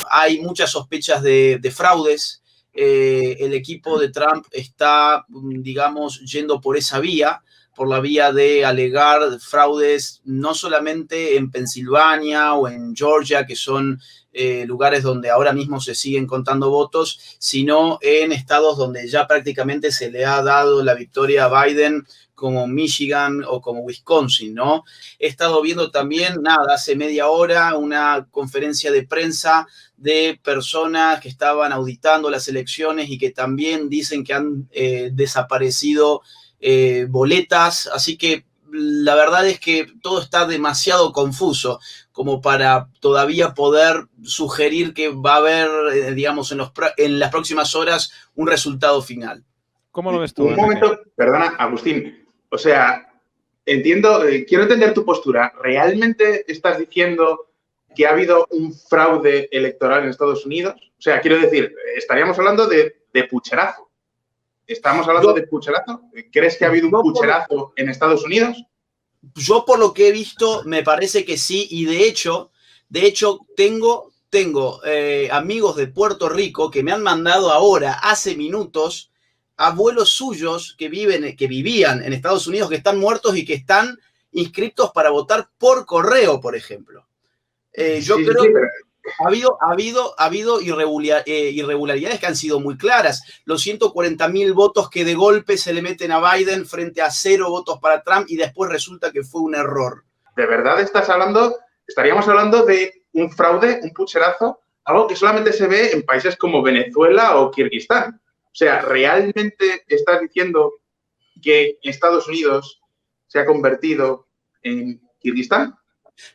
hay muchas sospechas de fraudes. El equipo de Trump está, digamos, yendo por esa vía, por la vía de alegar fraudes no solamente en Pensilvania o en Georgia, que son lugares donde ahora mismo se siguen contando votos, sino en estados donde ya prácticamente se le ha dado la victoria a Biden, como Michigan o como Wisconsin, ¿no? He estado viendo también, hace media hora, una conferencia de prensa de personas que estaban auditando las elecciones y que también dicen que han desaparecido boletas, así que la verdad es que todo está demasiado confuso como para todavía poder sugerir que va a haber, digamos, en las próximas horas un resultado final. ¿Cómo lo ves tú, Un momento, perdona, Agustín. O sea, entiendo, quiero entender tu postura. ¿Realmente estás diciendo que ha habido un fraude electoral en Estados Unidos? O sea, quiero decir, estaríamos hablando de pucherazo. ¿Estamos hablando de pucherazo? ¿Crees que ha habido un pucherazo en Estados Unidos? Yo por lo que he visto me parece que sí, y de hecho tengo amigos de Puerto Rico que me han mandado ahora, hace minutos, abuelos suyos que vivían en Estados Unidos, que están muertos y que están inscritos para votar por correo, por ejemplo. Yo creo que ha habido irregularidades que han sido muy claras. Los 140.000 votos que de golpe se le meten a Biden frente a 0 votos para Trump y después resulta que fue un error. ¿De verdad estaríamos hablando de un fraude, un pucherazo, algo que solamente se ve en países como Venezuela o Kirguistán? O sea, ¿realmente estás diciendo que Estados Unidos se ha convertido en Kirguistán?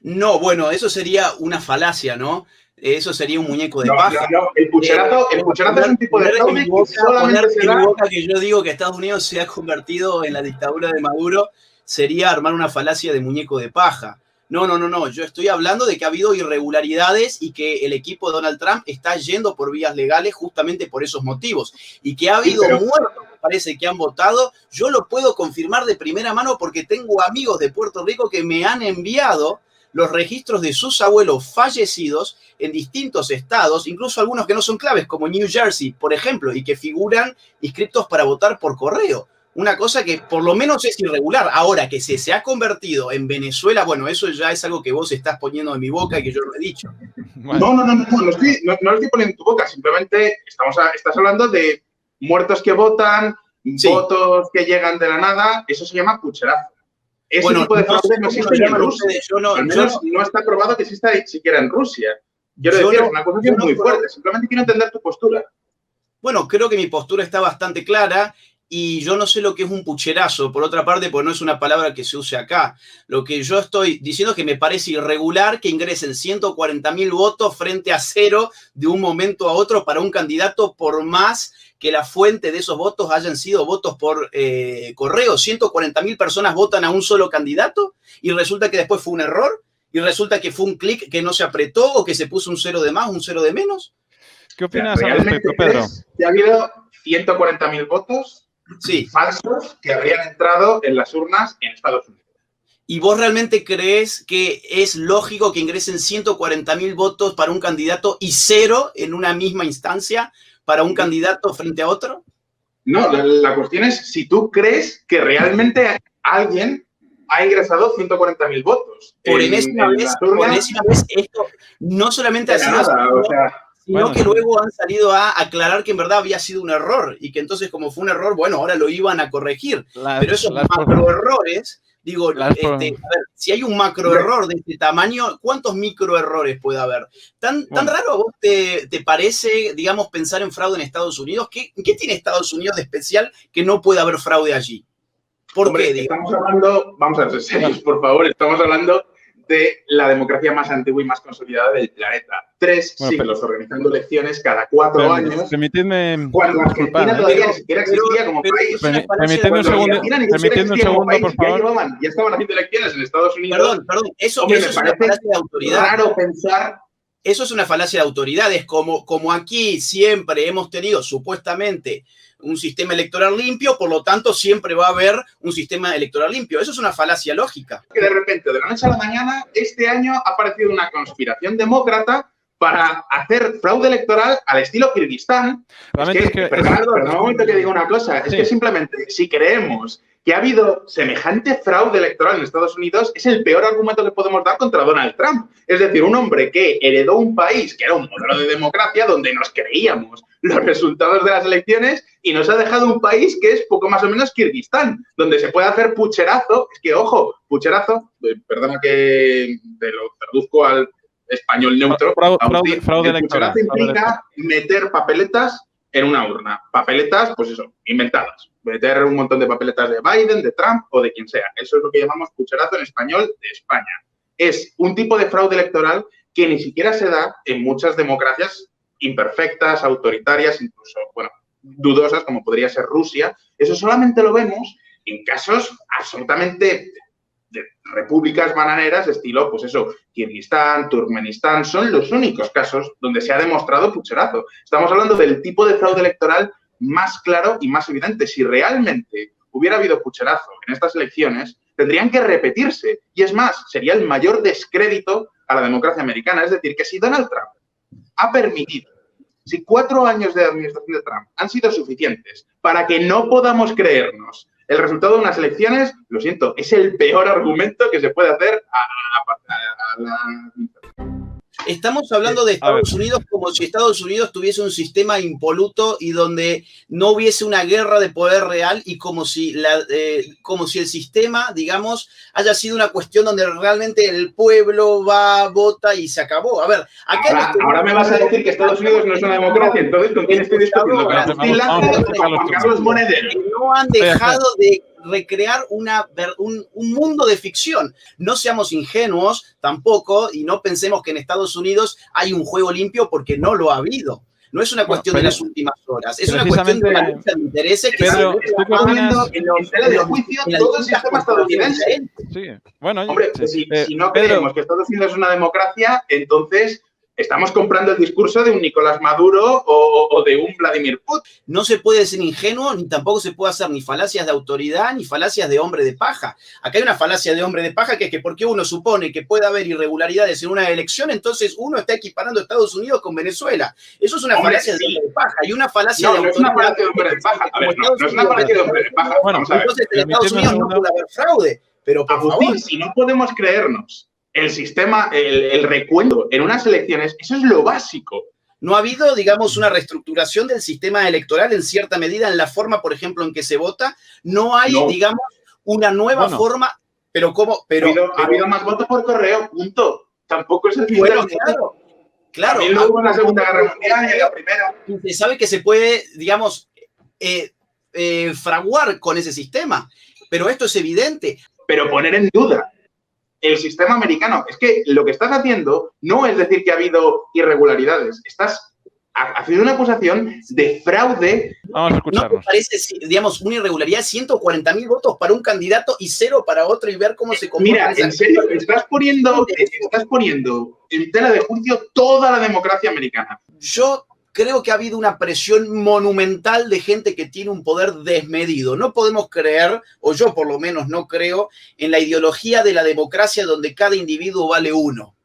No, bueno, eso sería una falacia, ¿no? Eso sería un muñeco de paja. No, el pucherazo es un tipo de fraude que solamente se da... que yo digo que Estados Unidos se ha convertido en la dictadura de Maduro sería armar una falacia de muñeco de paja. No. Yo estoy hablando de que ha habido irregularidades y que el equipo de Donald Trump está yendo por vías legales justamente por esos motivos. Y que ha habido muertos, me parece, que han votado. Yo lo puedo confirmar de primera mano porque tengo amigos de Puerto Rico que me han enviado los registros de sus abuelos fallecidos en distintos estados, incluso algunos que no son claves, como New Jersey, por ejemplo, y que figuran inscritos para votar por correo. Una cosa que por lo menos es irregular. Ahora, que se ha convertido en Venezuela, bueno, eso ya es algo que vos estás poniendo en mi boca y que yo lo he dicho. No lo estoy poniendo en tu boca. Simplemente estás hablando de muertos que votan, votos que llegan de la nada. Eso se llama pucherazo. Ese tipo de fraude no existe ni en Rusia. Al menos no está probado que exista siquiera en Rusia. Quiero decir, es una acusación muy fuerte. Simplemente quiero entender tu postura. Bueno, creo que mi postura está bastante clara. Y yo no sé lo que es un pucherazo, por otra parte, porque no es una palabra que se use acá. Lo que yo estoy diciendo es que me parece irregular que ingresen 140.000 votos frente a 0 de un momento a otro para un candidato, por más que la fuente de esos votos hayan sido votos por correo. 140.000 personas votan a un solo candidato y resulta que después fue un error y resulta que fue un clic que no se apretó o que se puso un 0 de más, un 0 de menos. ¿Qué opinas al respecto, Pedro? ¿Que ha habido 140.000 votos? Sí. Falsos que habrían entrado en las urnas en Estados Unidos. ¿Y vos realmente crees que es lógico que ingresen 140.000 votos para un candidato y 0 en una misma instancia para un candidato frente a otro? No, la cuestión es si tú crees que realmente alguien ha ingresado 140.000 votos. Por enésima vez, esto no solamente ha sido... Sino que luego han salido a aclarar que en verdad había sido un error y que entonces como fue un error, bueno, ahora lo iban a corregir. Pero esos macroerrores, digo, a ver, si hay un macroerror de este tamaño, ¿cuántos microerrores puede haber? ¿Tan raro a vos te parece, digamos, pensar en fraude en Estados Unidos? ¿Qué tiene Estados Unidos de especial que no puede haber fraude allí? ¿Por qué? Estamos hablando, vamos a ser serios, por favor, estamos hablando de la democracia más antigua y más consolidada del planeta. 3 siglos organizando elecciones cada 4 años. Permitidme. Cuando Argentina todavía ni siquiera existía como país. Permitidme un segundo, por favor. Ya estaban haciendo elecciones en Estados Unidos. Perdón. Eso es una falacia de autoridad. Raro pensar. Eso es una falacia de autoridades. Como aquí siempre hemos tenido, supuestamente, un sistema electoral limpio, por lo tanto, siempre va a haber un sistema electoral limpio. Eso es una falacia lógica. Que de repente, de la noche a la mañana, este año ha aparecido una conspiración demócrata para hacer fraude electoral al estilo Kirguistán. Perdón, un momento que diga una cosa. Es que simplemente, si creemos que ha habido semejante fraude electoral en Estados Unidos, es el peor argumento que podemos dar contra Donald Trump. Es decir, un hombre que heredó un país que era un modelo de democracia donde nos creíamos los resultados de las elecciones y nos ha dejado un país que es poco más o menos Kirguistán, donde se puede hacer pucherazo. Es que, ojo, pucherazo, perdona que te lo traduzco al español neutro. Fraude electoral. Pucherazo implica meter papeletas en una urna. Papeletas, pues eso, inventadas. Meter un montón de papeletas de Biden, de Trump o de quien sea. Eso es lo que llamamos pucherazo en español de España. Es un tipo de fraude electoral que ni siquiera se da en muchas democracias imperfectas, autoritarias, incluso, bueno, dudosas, como podría ser Rusia. Eso solamente lo vemos en casos absolutamente de repúblicas bananeras, estilo, pues eso, Kirguistán, Turkmenistán, son los únicos casos donde se ha demostrado pucherazo. Estamos hablando del tipo de fraude electoral más claro y más evidente. Si realmente hubiera habido pucherazo en estas elecciones, tendrían que repetirse. Y es más, sería el mayor descrédito a la democracia americana. Es decir, que si Donald Trump ha permitido, si 4 años de administración de Trump han sido suficientes para que no podamos creernos el resultado de unas elecciones, lo siento, es el peor argumento que se puede hacer a la... Estamos hablando de Estados Unidos como si Estados Unidos tuviese un sistema impoluto y donde no hubiese una guerra de poder real y como si el sistema, digamos, haya sido una cuestión donde realmente el pueblo va, vota y se acabó. A ver, ahora me vas a decir que Estados Unidos no es una democracia, entonces ¿con quién estoy discutiendo? ¿Con Agustín Lázaro o con Juan Carlos Monedero? No han dejado de recrear un mundo de ficción. No seamos ingenuos tampoco y no pensemos que en Estados Unidos hay un juego limpio porque no lo ha habido. No es una cuestión de las últimas horas, es una cuestión de una lucha de intereses que se está viendo en tela de juicio todo el sistema estadounidense. Sí. Bueno, hombre, si no creemos que Estados Unidos es una democracia, entonces estamos comprando el discurso de un Nicolás Maduro o de un Vladimir Putin. No se puede ser ingenuo, ni tampoco se puede hacer ni falacias de autoridad, ni falacias de hombre de paja. Acá hay una falacia de hombre de paja que es que porque uno supone que puede haber irregularidades en una elección, entonces uno está equiparando a Estados Unidos con Venezuela. Eso es una falacia de hombre de paja. Y una falacia de autoridad. No es una falacia de hombre de paja. A ver, no es una falacia de hombre de paja. Bueno, entonces en Estados Unidos no puede haber fraude. Pero por favor, si no podemos creernos el sistema, el recuento en unas elecciones, eso es lo básico. No ha habido, digamos, una reestructuración del sistema electoral en cierta medida en la forma, por ejemplo, en que se vota. No hay, digamos, una nueva forma, pero ¿cómo? Ha habido más votos por correo, punto. Tampoco es el fin bueno, del mundo. Claro. También hubo en la Segunda Guerra Mundial y en la Primera. Se sabe que se puede, digamos, fraguar con ese sistema, pero esto es evidente. Pero poner en duda el sistema americano. Es que lo que estás haciendo no es decir que ha habido irregularidades. Estás haciendo una acusación de fraude. Vamos a escucharnos. ¿No te parece, digamos, una irregularidad? 140.000 votos para un candidato y 0 para otro y ver cómo se comporta. Mira, en serio, estás poniendo en tela de juicio toda la democracia americana. Yo creo que ha habido una presión monumental de gente que tiene un poder desmedido. No podemos creer, o yo por lo menos no creo, en la ideología de la democracia donde cada individuo vale uno.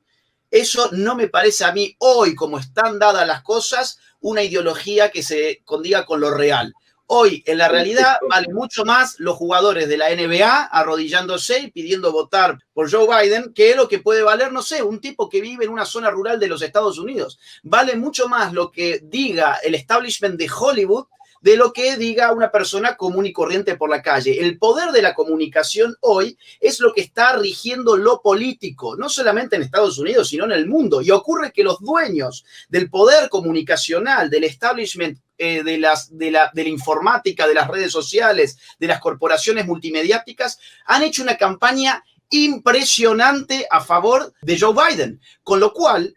Eso no me parece a mí hoy, como están dadas las cosas, una ideología que se condiga con lo real. Hoy, en la realidad, vale mucho más los jugadores de la NBA arrodillándose y pidiendo votar por Joe Biden que lo que puede valer, no sé, un tipo que vive en una zona rural de los Estados Unidos. Vale mucho más lo que diga el establishment de Hollywood de lo que diga una persona común y corriente por la calle. El poder de la comunicación hoy es lo que está rigiendo lo político, no solamente en Estados Unidos, sino en el mundo. Y ocurre que los dueños del poder comunicacional, del establishment de la informática, de las redes sociales, de las corporaciones multimediáticas, han hecho una campaña impresionante a favor de Joe Biden, con lo cual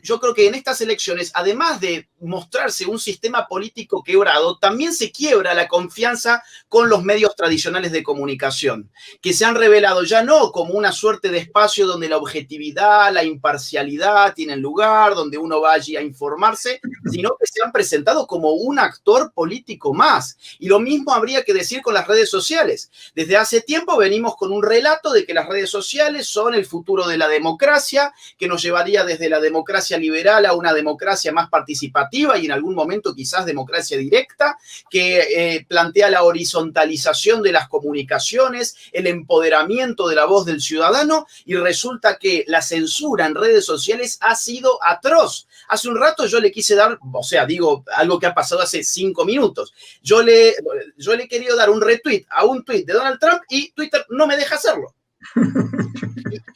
yo creo que en estas elecciones, además de mostrarse un sistema político quebrado, también se quiebra la confianza con los medios tradicionales de comunicación, que se han revelado ya no como una suerte de espacio donde la objetividad, la imparcialidad tienen lugar, donde uno va allí a informarse, sino que se han presentado como un actor político más. Y lo mismo habría que decir con las redes sociales. Desde hace tiempo venimos con un relato de que las redes sociales son el futuro de la democracia, que nos llevaría desde la democracia liberal a una democracia más participativa y en algún momento quizás democracia directa, que plantea la horizontalización de las comunicaciones, el empoderamiento de la voz del ciudadano, y resulta que la censura en redes sociales ha sido atroz. Hace un rato yo le quise dar, o sea, digo algo que ha pasado hace 5 minutos, yo le he querido dar un retweet a un tweet de Donald Trump y Twitter no me deja hacerlo.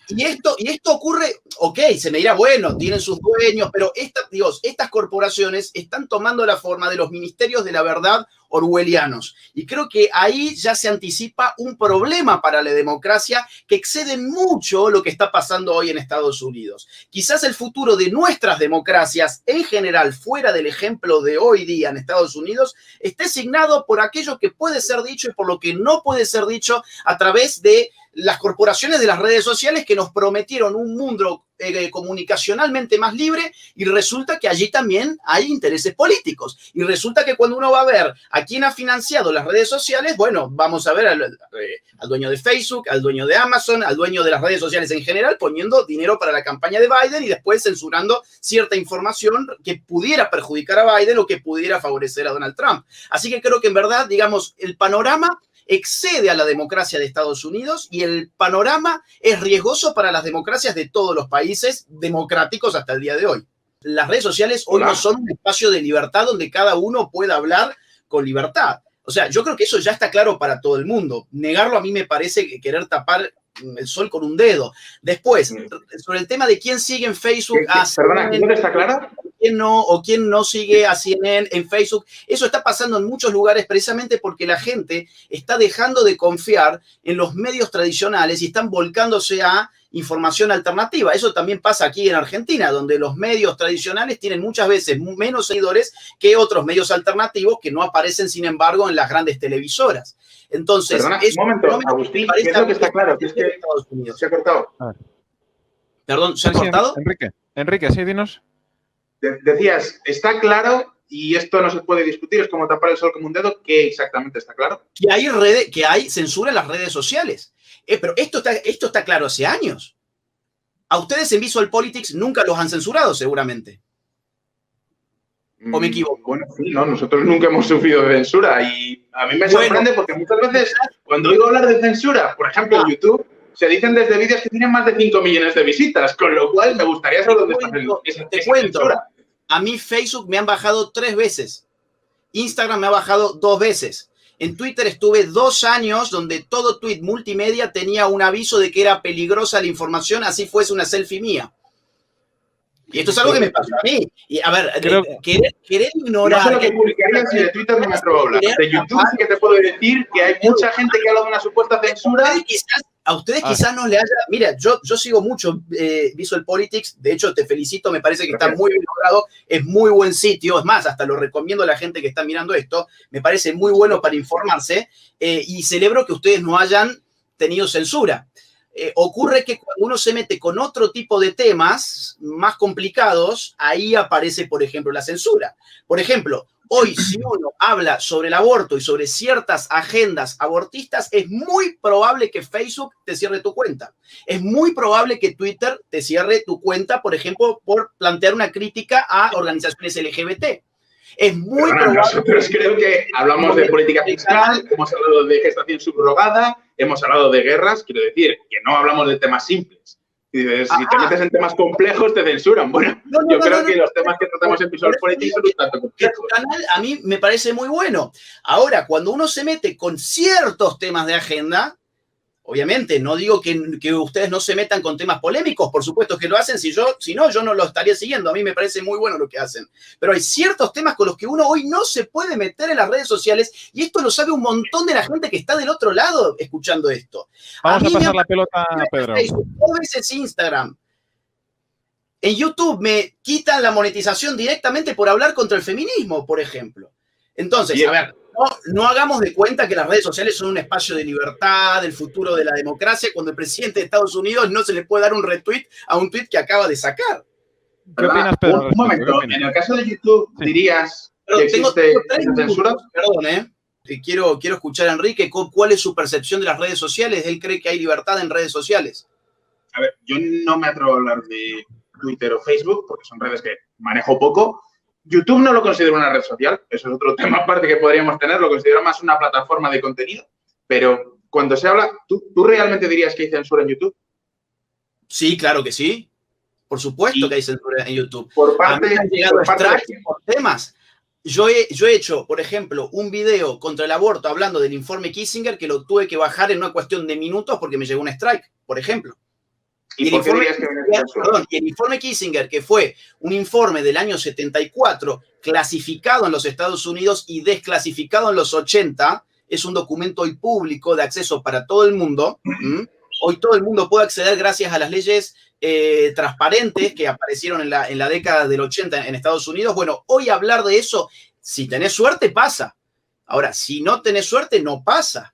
Y esto ocurre, ok, se me dirá, bueno, tienen sus dueños, pero estas corporaciones están tomando la forma de los ministerios de la verdad orwellianos. Y creo que ahí ya se anticipa un problema para la democracia que excede mucho lo que está pasando hoy en Estados Unidos. Quizás el futuro de nuestras democracias, en general, fuera del ejemplo de hoy día en Estados Unidos, esté signado por aquello que puede ser dicho y por lo que no puede ser dicho a través de las corporaciones de las redes sociales que nos prometieron un mundo comunicacionalmente más libre, y resulta que allí también hay intereses políticos. Y resulta que cuando uno va a ver a quién ha financiado las redes sociales, bueno, vamos a ver al dueño de Facebook, al dueño de Amazon, al dueño de las redes sociales en general, poniendo dinero para la campaña de Biden y después censurando cierta información que pudiera perjudicar a Biden o que pudiera favorecer a Donald Trump. Así que creo que en verdad, digamos, el panorama excede a la democracia de Estados Unidos y el panorama es riesgoso para las democracias de todos los países democráticos hasta el día de hoy. Las redes sociales hoy no son un espacio de libertad donde cada uno pueda hablar con libertad. O sea, yo creo que eso ya está claro para todo el mundo. Negarlo a mí me parece querer tapar el sol con un dedo. Después, sobre el tema de quién sigue en Facebook a Perdona, ¿no está claro? Quién no sigue a CNN en Facebook. Eso está pasando en muchos lugares precisamente porque la gente está dejando de confiar en los medios tradicionales y están volcándose a información alternativa. Eso también pasa aquí en Argentina, donde los medios tradicionales tienen muchas veces menos seguidores que otros medios alternativos que no aparecen, sin embargo, en las grandes televisoras. Entonces, perdona, un momento, Agustín, ¿qué es lo que está claro? Que es que se ha cortado. Perdón, ¿se ha cortado? Enrique, sí, dinos. Decías, está claro, y esto no se puede discutir, es como tapar el sol con un dedo, ¿qué exactamente está claro? Que hay censura en las redes sociales. Pero esto está claro hace años. A ustedes en Visual Politics nunca los han censurado, seguramente. ¿O me equivoco? Bueno, sí, no, nosotros nunca hemos sufrido de censura y a mí me sorprende porque muchas veces cuando oigo hablar de censura, por ejemplo en YouTube, se dicen desde vídeos que tienen más de 5 millones de visitas, con lo cual me gustaría saber dónde está esa censura. A mí Facebook me han bajado 3 veces. Instagram me ha bajado 2 veces. En Twitter estuve 2 años donde todo tweet multimedia tenía un aviso de que era peligrosa la información, así fuese una selfie mía. Y esto es algo que me pasó a mí. Y a ver, querer ignorar... No sé lo que publicarían si de Twitter no me atrevo a hablar. De YouTube sí que te puedo decir que hay mucha gente que habla de una supuesta censura. A ustedes quizás no le haya... Mira, yo sigo mucho Visual Politics. De hecho, te felicito. Me parece que está muy bien logrado. Es muy buen sitio. Es más, hasta lo recomiendo a la gente que está mirando esto. Me parece muy bueno para informarse. Y celebro que ustedes no hayan tenido censura. Ocurre que cuando uno se mete con otro tipo de temas más complicados, ahí aparece, por ejemplo, la censura. Por ejemplo, hoy si uno habla sobre el aborto y sobre ciertas agendas abortistas, es muy probable que Facebook te cierre tu cuenta. Es muy probable que Twitter te cierre tu cuenta, por ejemplo, por plantear una crítica a organizaciones LGBT. Es muy probable. Nosotros creo que hablamos de política fiscal, hemos hablado de gestación subrogada, hemos hablado de guerras, quiero decir, que no hablamos de temas simples. Si te metes en temas complejos, te censuran. Bueno, yo creo que los temas que tratamos en Visual Politics son un tanto complejos. Tu canal a mí me parece muy bueno. Ahora, cuando uno se mete con ciertos temas de agenda, obviamente, no digo que ustedes no se metan con temas polémicos, por supuesto que lo hacen, si no, yo no lo estaría siguiendo, a mí me parece muy bueno lo que hacen, pero hay ciertos temas con los que uno hoy no se puede meter en las redes sociales, y esto lo sabe un montón de la gente que está del otro lado escuchando esto. Vamos a pasar la pelota a Pedro. Facebook, 2 veces Instagram. En YouTube me quitan la monetización directamente por hablar contra el feminismo, por ejemplo. Entonces, a ver, no hagamos de cuenta que las redes sociales son un espacio de libertad, del futuro de la democracia, cuando el presidente de Estados Unidos no se le puede dar un retweet a un tweet que acaba de sacar. ¿Qué opinas, Pedro? Un momento, en el caso de YouTube, dirías que existe censura. Perdón, quiero escuchar a Enrique, ¿cuál es su percepción de las redes sociales? ¿Él cree que hay libertad en redes sociales? A ver, yo no me atrevo a hablar de Twitter o Facebook, porque son redes que manejo poco. YouTube no lo considero una red social, eso es otro tema aparte que podríamos tener, lo considero más una plataforma de contenido, pero cuando se habla, ¿tú realmente dirías que hay censura en YouTube? Sí, claro que sí. Por supuesto que hay censura en YouTube. Por parte, a mí me han llegado strikes por temas. Yo he hecho, por ejemplo, un video contra el aborto hablando del informe Kissinger que lo tuve que bajar en una cuestión de minutos porque me llegó un strike, por ejemplo. Y el informe Kissinger, que fue un informe del año 74, clasificado en los Estados Unidos y desclasificado en los 80, es un documento hoy público de acceso para todo el mundo. Hoy todo el mundo puede acceder gracias a las leyes transparentes que aparecieron en la década del 80 en Estados Unidos. Bueno, hoy hablar de eso, si tenés suerte, pasa. Ahora, si no tenés suerte, no pasa.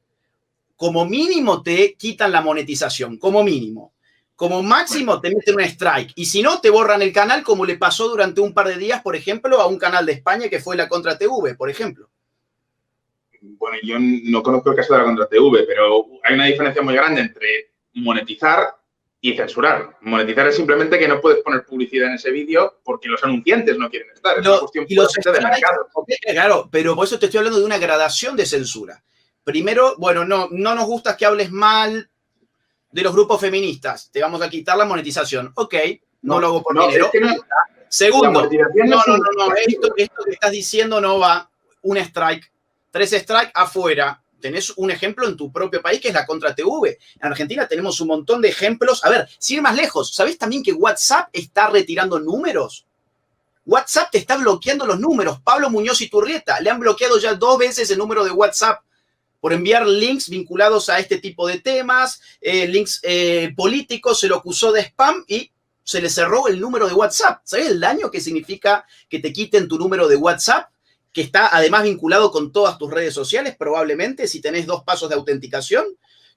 Como mínimo te quitan la monetización, como mínimo. Como máximo te meten un strike. Y si no, te borran el canal, como le pasó durante un par de días, por ejemplo, a un canal de España que fue la Contra TV, por ejemplo. Bueno, yo no conozco el caso de la Contra TV, pero hay una diferencia muy grande entre monetizar y censurar. Monetizar es simplemente que no puedes poner publicidad en ese vídeo porque los anunciantes no quieren estar. Es una cuestión de mercado. Claro, pero por eso te estoy hablando de una gradación de censura. Primero, bueno, no nos gusta que hables mal de los grupos feministas. Te vamos a quitar la monetización. Ok, no lo hago por dinero. Es que no, segundo, no. Esto que estás diciendo no va. Un strike, 3 strikes afuera. Tenés un ejemplo en tu propio país que es la Contra TV. En Argentina tenemos un montón de ejemplos. A ver, sin ir más lejos, ¿sabés también que WhatsApp está retirando números? WhatsApp te está bloqueando los números. Pablo Muñoz Iturrieta le han bloqueado ya 2 veces el número de WhatsApp por enviar links vinculados a este tipo de temas, links políticos, se lo acusó de spam y se le cerró el número de WhatsApp. ¿Sabés el daño que significa que te quiten tu número de WhatsApp? Que está además vinculado con todas tus redes sociales, probablemente, si tenés 2 pasos de autenticación.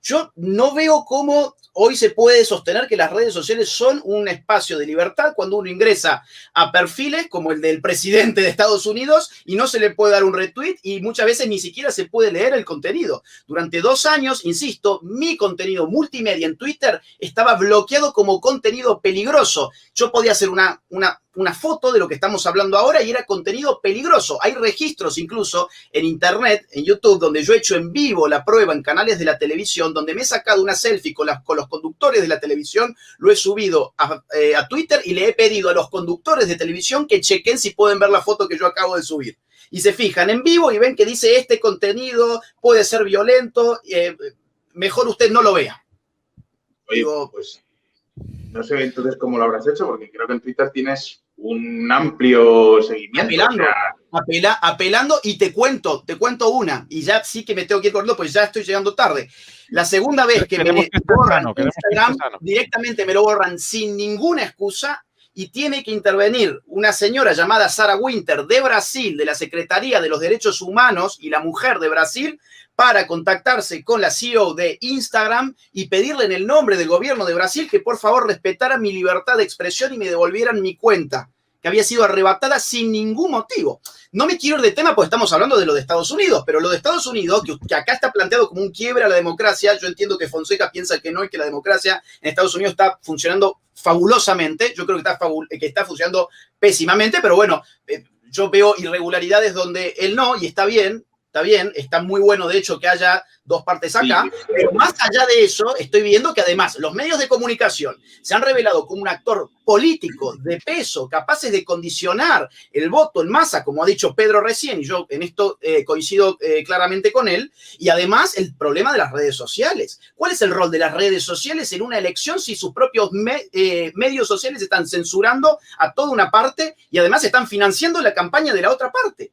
Yo no veo cómo hoy se puede sostener que las redes sociales son un espacio de libertad cuando uno ingresa a perfiles como el del presidente de Estados Unidos y no se le puede dar un retweet y muchas veces ni siquiera se puede leer el contenido. Durante 2 años, insisto, mi contenido multimedia en Twitter estaba bloqueado como contenido peligroso. Yo podía hacer una foto de lo que estamos hablando ahora y era contenido peligroso. Hay registros incluso en internet, en YouTube, donde yo he hecho en vivo la prueba en canales de la televisión, donde me he sacado una selfie con los conductores de la televisión, lo he subido a Twitter y le he pedido a los conductores de televisión que chequen si pueden ver la foto que yo acabo de subir. Y se fijan en vivo y ven que dice este contenido puede ser violento, mejor usted no lo vea. Oye, digo, pues no sé entonces cómo lo habrás hecho, porque creo que en Twitter tienes un amplio seguimiento. Apelando y te cuento una, y ya sí que me tengo que ir corriendo, pues ya estoy llegando tarde. La segunda vez que me borran Instagram, directamente me lo borran sin ninguna excusa y tiene que intervenir una señora llamada Sarah Winter de Brasil, de la Secretaría de los Derechos Humanos y la Mujer de Brasil, para contactarse con la CEO de Instagram y pedirle en el nombre del gobierno de Brasil que por favor respetara mi libertad de expresión y me devolvieran mi cuenta, que había sido arrebatada sin ningún motivo. No me quiero ir de tema porque estamos hablando de lo de Estados Unidos, pero lo de Estados Unidos, que acá está planteado como un quiebre a la democracia, yo entiendo que Fonseca piensa que no y que la democracia en Estados Unidos está funcionando fabulosamente, yo creo que está funcionando pésimamente, pero bueno, yo veo irregularidades donde él no, y está bien, está muy bueno de hecho que haya 2 partes acá, pero más allá de eso estoy viendo que además los medios de comunicación se han revelado como un actor político de peso, capaces de condicionar el voto en masa, como ha dicho Pedro recién, y yo en esto coincido claramente con él, y además el problema de las redes sociales. ¿Cuál es el rol de las redes sociales en una elección si sus propios medios sociales están censurando a toda una parte y además están financiando la campaña de la otra parte?